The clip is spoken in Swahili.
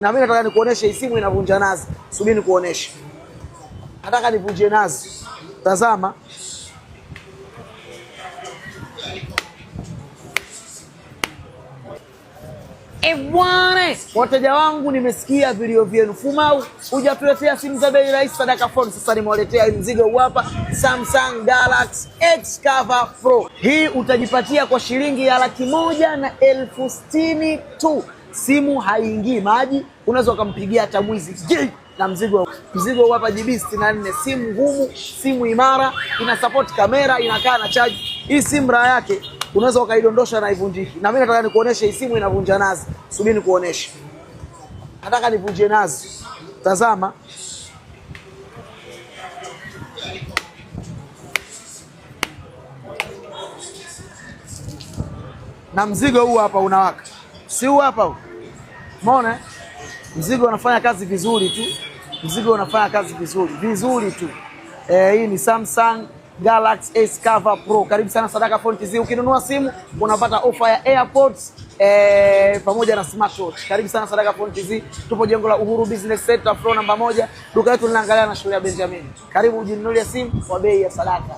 Na mimi nataka nikuoneshe hii simu inavunja nazi. Subiri nikuoneshe. Nataka nivunje nazi. Tazama. Bwana, wateja wangu nimesikia vilio vyenu. Fumau, hujatuletea simu za bei rahisi Sadaka Phone. Sasa nimewaletea mzigo huu hapa, Samsung Galaxy X Cover Pro. Hii utajipatia kwa shilingi ya 160,000 tu. Simu haiingii maji, unaweza ukampigia hata mwizi. Na mzigo huu hapa GB 64, simu ngumu, simu imara, ina support kamera, inakaa na charge. Hii simu raha yake unaweza ukaidondosha na ivunjiki. Na mimi nataka nikuoneshe hii simu inavunja nazi. Subiri nikuoneshe. Nataka nivunje nazi. Tazama. Na mzigo huu hapa unawaka. Si huu hapa huu. Umeona? Mzigo unafanya kazi vizuri tu. Mzigo unafanya kazi vizuri tu. Hii ni Samsung Galaxy S Cover Pro. Karibu sana Sadaka Phone TZ. Ukinunua simu unapata ofa ya AirPods pamoja na smartwatch. Karibu sana Sadaka Phone TZ. Tupo jengo la Uhuru Business Center floor namba 1. Duka letu linaangalia na shule ya Benjamin. Karibu ujinunulie simu kwa bei ya Sadaka.